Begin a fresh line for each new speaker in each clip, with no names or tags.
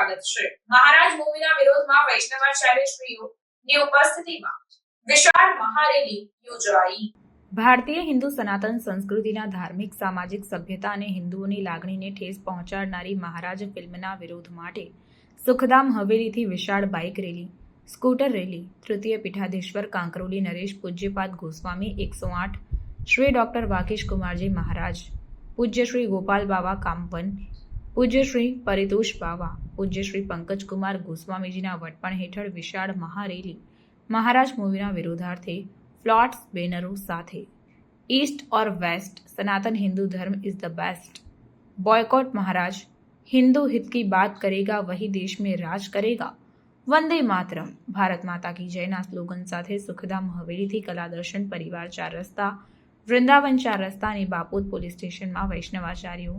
સ્વાગત છે। મહારાજ મૂવીના વિરોધમાં વૈષ્ણવાચાર્યશ્રીઓની ઉપસ્થિતિમાં વિશાળ મહારેલી યોજાઈ। ભારતીય હિન્દુ સનાતન સંસ્કૃતિના ધાર્મિક સામાજિક સભ્યતા અને હિન્દુઓની લાગણીને ઠેસ પહોંચાડનારી મહારાજ ફિલ્મના વિરોધ માટે સુખધામ હવેલીથી વિશાળ બાઇક રેલી, સ્કૂટર રેલી, તૃતીય પીઠાધીશ્વર કાંકરોલી નરેશ પૂજ્યપાદ ગોસ્વામી 108, શ્રી ડોક્ટર વાકેશ કુમારજી મહારાજ, પૂજ્ય શ્રી ગોપાલ બાવા કામવન, પૂજ્ય શ્રી પરિતોષ બાવા, પૂજ્ય શ્રી પંકજ કુમાર ગોસ્વામીજીના વડપણ હેઠળ વિશાળ મહારેલી મહારાજ મૂવીના વિરોધાર્થે फ्लॉट्स बैनरों साथे ईस्ट और वेस्ट सनातन हिंदू धर्म इज द बेस्ट, बॉयकॉट महाराज, हिंदू हित की बात करेगा वही देश में राज करेगा, वंदे मातरम, भारत माता की जयना स्लोगन साथे सुखधाम हवेलीથી કલા દર્શન પરિવાર 4 રસ્તા, વૃંદાવન 4 રસ્તા અને બાપોદ પોલીસ સ્ટેશનમાં વૈષ્ણવાચાર્યો,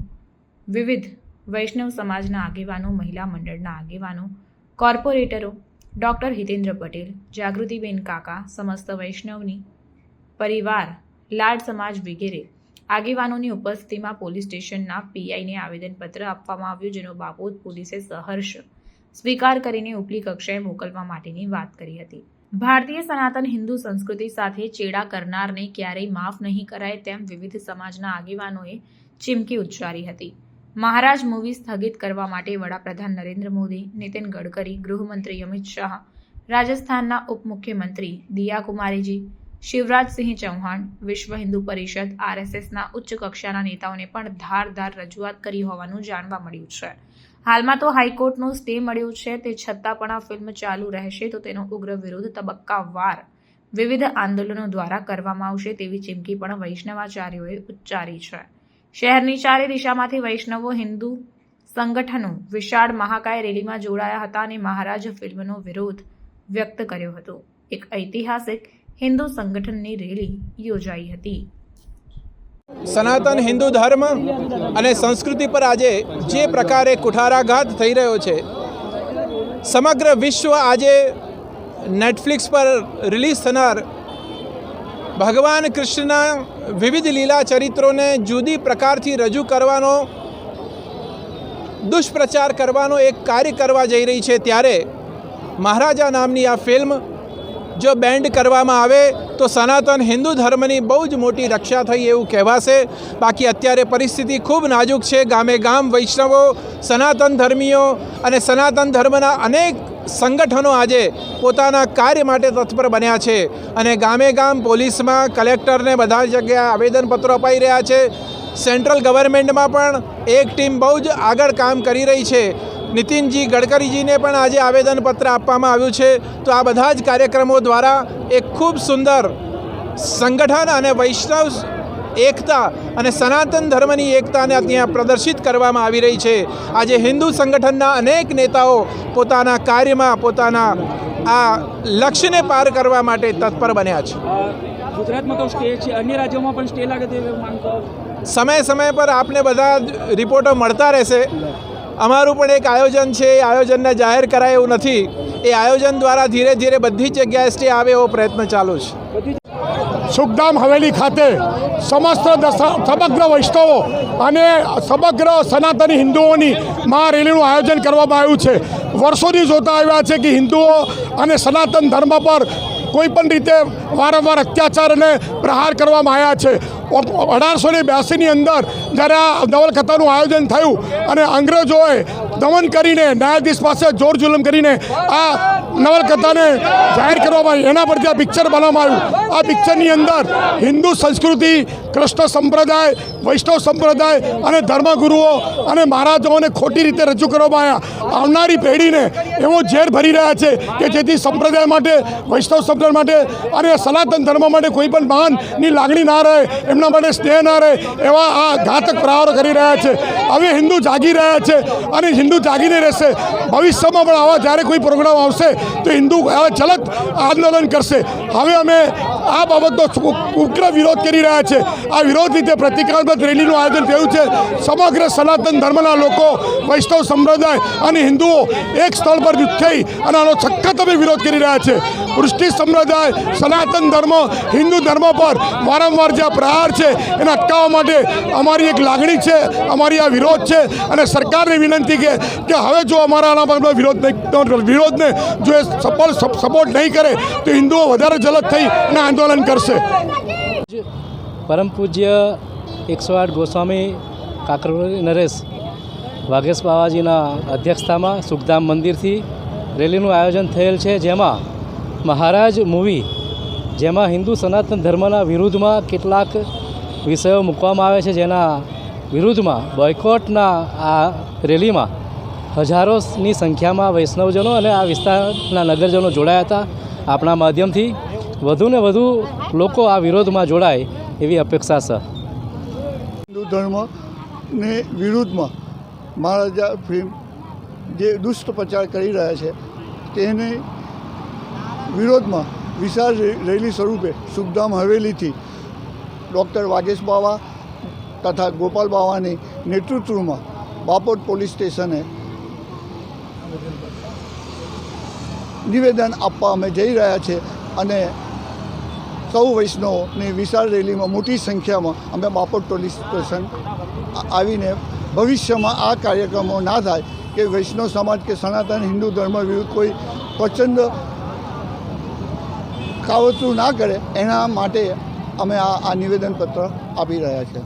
વિવિધ વૈષ્ણવ સમાજના આગેવાનો, મહિલા મંડળના આગેવાનો, કોર્પોરેટરો, ડોક્ટર હિતેન્દ્ર પટેલ, જાગૃતિબેન કાકા, સમસ્ત વૈષ્ણવની પરિવાર, લાડ સમાજ વગેરે આગેવાનોની ઉપસ્થિતિમાં પોલીસ સ્ટેશનના પીઆઈને આવેદનપત્ર આપવામાં આવ્યું, જેનો બાપોદ પોલીસે સહર્ષ સ્વીકાર કરીને ઉપલી કક્ષાએ મોકલવા માટેની વાત કરી હતી। ભારતીય સનાતન હિન્દુ સંસ્કૃતિ સાથે ચેડા કરનારને ક્યારેય માફ નહીં કરાય તેમ વિવિધ સમાજના આગેવાનોએ ચીમકી ઉચ્ચારી હતી। મહારાજ મૂવી સ્થગિત કરવા માટે વડાપ્રધાન નરેન્દ્ર મોદી, નીતિન ગડકરી, ગૃહમંત્રી અમિત શાહ, રાજસ્થાનના ઉપમુખ્યમંત્રી દિયા કુમારીજી, શિવરાજસિંહ ચૌહાણ, વિશ્વ હિન્દુ પરિષદ, આરએસએસના ઉચ્ચ કક્ષાના નેતાઓને પણ ધારદાર રજૂઆત કરી હોવાનું જાણવા મળ્યું છે। હાલમાં તો હાઈકોર્ટનો સ્ટે મળ્યો છે, તે છતાં પણ આ ફિલ્મ ચાલુ રહેશે તો તેનો ઉગ્ર વિરોધ તબક્કાવાર વિવિધ આંદોલનો દ્વારા કરવામાં આવશે તેવી ચીમકી પણ વૈષ્ણવાચાર્યોએ ઉચ્ચારી છે। શહેરની ચારે દિશામાંથી વૈષ્ણવો હિન્દુ સંગઠનો વિશાળ મહાકાય રેલીમાં જોડાયા હતા અને મહારાજ ફિલ્મનો વિરોધ વ્યક્ત કર્યો હતો। એક ઐતિહાસિક હિન્દુ સંગઠનની રેલી યોજાઈ હતી।
સનાતન હિન્દુ ધર્મ અને સંસ્કૃતિ પર આજે જે પ્રકારે કુઠારાઘાત થઈ રહ્યો છે, સમગ્ર વિશ્વ આજે નેટફ્લિક્સ પર રિલીઝ થનાર ભગવાન કૃષ્ણના વિવિધ લીલા ચરિત્રોને જુદી પ્રકારથી રજૂ કરવાનો, દુષ્પ્રચાર કરવાનો એક કાર્ય કરવા જઈ રહી છે, ત્યારે મહારાજા નામની આ ફિલ્મ જો બેન્ડ કરવામાં આવે તો સનાતન હિન્દુ ધર્મની બહુ જ મોટી રક્ષા થઈ એવું કહેવાશે। બાકી અત્યારે પરિસ્થિતિ ખૂબ નાજુક છે। ગામે ગામ વૈષ્ણવો, સનાતન ધર્મીઓ અને સનાતન ધર્મના અનેક સંગઠનો આજે પોતાના કાર્ય માટે તત્પર બન્યા છે અને ગામે ગામ પોલીસમાં, કલેક્ટરને બધા જગ્યાએ આવેદનપત્રો અપાઈ રહ્યા છે। સેન્ટ્રલ ગવર્મેન્ટમાં પણ એક ટીમ બહુ જ આગળ કામ કરી રહી છે। નીતિનજી ગડકરીજીને પણ આજે આવેદનપત્ર આપવામાં આવ્યું છે। તો આ બધા જ કાર્યક્રમો દ્વારા એક ખૂબ સુંદર સંગઠન અને વૈષ્ણવ એકતા અને સનાતન ધર્મની એકતાને ત્યાં પ્રદર્શિત કરવામાં આવી રહી છે। આજે હિન્દુ સંગઠનના અનેક નેતાઓ પોતાના કાર્યમાં પોતાના આ લક્ષ્યને પાર કરવા માટે તત્પર બન્યા છે।
ગુજરાતમાં તો સ્ટે છે, અન્ય રાજ્યોમાં પણ સ્ટે લાગે તેવી માંગ કરો?
સમય સમય પર આપને બધા રિપોર્ટો મળતા રહેશે। અમારું પણ એક આયોજન છે, એ આયોજનને જાહેર કરાય એવું નથી। એ આયોજન દ્વારા ધીરે ધીરે બધી જગ્યાએ સ્ટે આવે એવો પ્રયત્ન ચાલુ છે।
સુખધામ હવેલી ખાતે સમગ્ર વૈષ્ણવો અને સમગ્ર સનાતની હિન્દુઓની મહારેલીનું આયોજન કરવામાં આવ્યું છે। વર્ષોથી જોતા આવ્યા છે કે હિન્દુઓ અને સનાતન ધર્મ પર કોઈ પણ રીતે વારંવાર અત્યાચાર અને પ્રહાર કરવામાં આવ્યા છે। 1882ની અંદર જ્યારે આ નવલકથાનું આયોજન થયું અને અંગ્રેજોએ દમન કરીને, ન્યાયાધીશ પાસે જોર જુલમ કરીને આ નવલકથાને જાહેર કરવામાં આવી, એના પરથી આ પિક્ચર બનાવવામાં આવ્યું। આ પિક્ચરની અંદર હિન્દુ સંસ્કૃતિ, કૃષ્ણ સંપ્રદાય, વૈષ્ણવ સંપ્રદાય અને ધર્મગુરુઓ અને મહારાજાઓને ખોટી રીતે રજૂ કરવામાં આવ્યા। આવનારી પેઢીને એવો ઝેર ભરી રહ્યા છે કે જેથી સંપ્રદાય માટે, વૈષ્ણવ સંપ્રદાય માટે અને સનાતન ધર્મ માટે કોઈ પણ માનની લાગણી ના રહે, એમના માટે સ્નેહ ના રહે, એવા આ ઘાતક પ્રહારો કરી રહ્યા છે। હવે હિન્દુ જાગી રહ્યા છે અને હિન્દુ જાગીને રહેશે। ભવિષ્યમાં પણ આવા જ્યારે કોઈ પ્રોગ્રામ આવશે તો હિન્દુ હવે જલદ આંદોલન કરશે। હવે અમે આ બાબતનો ઉગ્ર વિરોધ કરી રહ્યા છે. આ વિરોધ રીતે પ્રતિકાત્મક રેલીનું આયોજન થયું છે. સમગ્ર સનાતન ધર્મના લોકો, વૈષ્ણવ સંપ્રદાય અને હિન્દુઓ એક સ્થળ પર થઈ અને આનો સખત અમે વિરોધ કરી રહ્યા છે. વૃષ્ટિ સંપ્રદાય, સનાતન ધર્મ, હિન્દુ ધર્મ પર વારંવાર જે પ્રહાર છે એને અટકાવવા માટે અમારી એક લાગણી છે, અમારી આ વિરોધ છે. અને સરકારને વિનંતી કે હવે જો અમારા આના પર વિરોધને જો એ સપોર્ટ નહીં કરે તો હિન્દુઓ વધારે જલદ થઈ અને આંદોલન કરશે.
પરમ પૂજ્ય 108 ગોસ્વામી કાકરવલી નરેશ વાઘેશ બાવાજીના અધ્યક્ષતામાં સુખધામ મંદિરથી રેલીનું આયોજન થયેલ છે, જેમાં મહારાજ મૂવી, જેમાં હિન્દુ સનાતન ધર્મના વિરુદ્ધમાં કેટલાક વિષયો મૂકવામાં આવે છે, જેના વિરુદ્ધમાં બોયકોટના આ રેલીમાં હજારોની સંખ્યામાં વૈષ્ણવજનો અને આ વિસ્તારના નગરજનો જોડાયા હતા. આપણા માધ્યમથી વધુને વધુ લોકો આ વિરોધમાં જોડાય એવી અપેક્ષા છે.
હિન્દુ ધર્મને વિરુદ્ધમાં મહારાજા ફિલ્મ જે દુષ્ટ પ્રચાર કરી રહ્યા છે તેને વિરોધમાં વિશાળ રેલી સ્વરૂપે સુખધામ હવેલીથી ડૉક્ટર વાઘેશ બાવા તથા ગોપાલ બાવાની નેતૃત્વમાં બાપોદ પોલીસ સ્ટેશને નિવેદન આપવા અમે જઈ રહ્યા છે. અને સૌ વૈષ્ણવોની વિશાળ રેલીમાં મોટી સંખ્યામાં અમે બાપોદ પોલીસ સ્ટેશન આવીને ભવિષ્યમાં આ કાર્યક્રમો ના થાય કે વૈષ્ણવ સમાજ કે સનાતન હિન્દુ ધર્મ વિરુદ્ધ કોઈ પ્રચંડ કાવતરું ના કરે એના માટે અમે આ નિવેદનપત્ર આપી રહ્યા છીએ.